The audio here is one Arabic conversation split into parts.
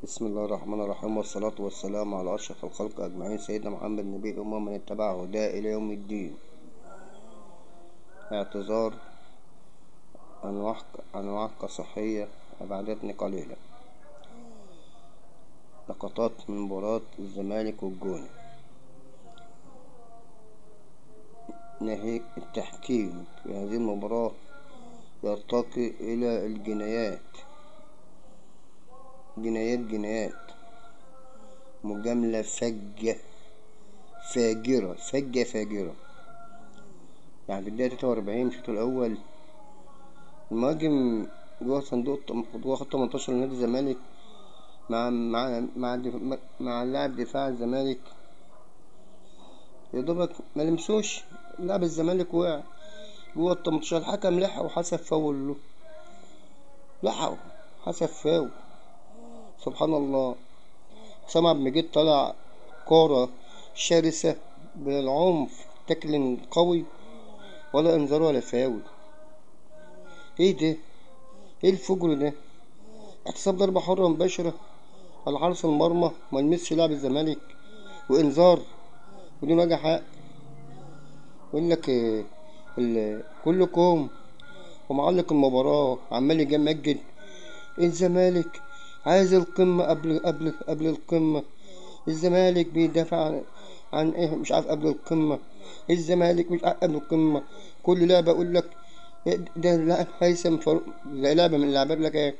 بسم الله الرحمن الرحيم، والصلاة والسلام على أشرف الخلق أجمعين، سيدنا محمد نبي الأمة من اتبع هداه إلى يوم الدين. اعتذار عن وعكة صحية أبعدتني قليلا. لقطات من مباراة الزمالك والجونة. ناهيك التحكيم في هذه المباراة يرتقي إلى الجنايات، جنايات مجاملة فاجرة. يعني في الدقيقة 43 الشوط الأول المهاجم جوه صندوق جوه خط 18 لنادي الزمالك مع لاعب دفاع الزمالك، يا دوبك ما لمسوش. لاعب الزمالك وقع جوه ال 18. الحكم لحقه وحسب فاول له، لحقه حسب فاول. سبحان الله. حسام عبد المجيد طلع كورة شرسة بالعنف، تاكل قوي، ولا انذار ولا فاول. ايه ده؟ ايه الفجر ده؟ احتساب ضربة حرة مباشرة على حارس المرمى، ما يلمسش لاعب الزمالك، وانذار بدون وجه حق. يقول لك كلكم ومعلق المباراة عمال يمجد الزمالك عايز القمة قبل القمة. الزمالك بيدافع عن ايه مش عارف قبل القمة. الزمالك مش عارف قبل القمة. كل لعبة اقول لك ده لاعب هيثم فاروق، زي لعبة من اللعبات لك ايه،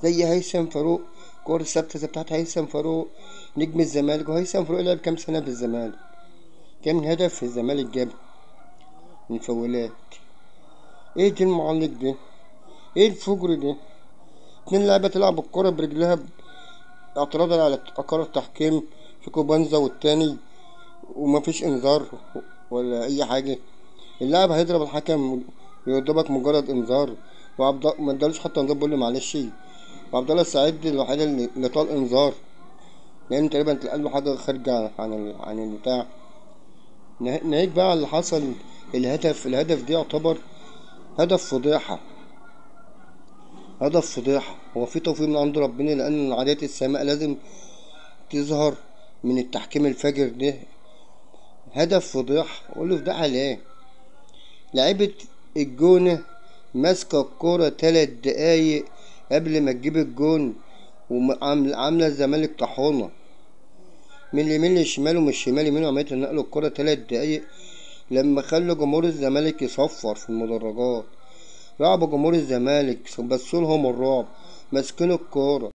زي هيثم فاروق، كورة الثابتة زي بتاعت هيثم فاروق نجم الزمالك. وهيثم فاروق لعب كام سنة في الزمالك، كام هدف في الزمالك جاب من فاولات. ايه دي المعلق ده؟ ايه الفجر ده؟ اتنين لعيبة تلعب الكرة برجلها اعتراضا على قرار التحكيم في كوبانزا والتاني، ومفيش انذار ولا اي حاجة. اللاعب هيضرب الحكم يضربك مجرد انذار، ما ادالوش حتى انذار، بيقول له معلش. وعبد الله السعيد الوحيد اللي طال انذار، لان تقريبا قال له حاجة خارجة عن البتاع. ناهيك بقى على اللي حصل. الهدف دي يعتبر هدف فضيحة. هو في توفيق من عند ربنا، لأن عادات السماء لازم تظهر من التحكيم الفجر ده. هدف فضيحة. أقول له فضيحة ليه؟ لعيبة الجونة ماسكة الكورة 3 دقايق قبل ما تجيب الجون، وعاملة الزمالك طحونة من اليمين للشمال ومن الشمال يمين، وعملية نقل الكورة 3 دقايق لما خلوا جمهور الزمالك يصفر في المدرجات. لعبوا جمهور الزمالك بثولهم الرعب، ماسكين الكورة.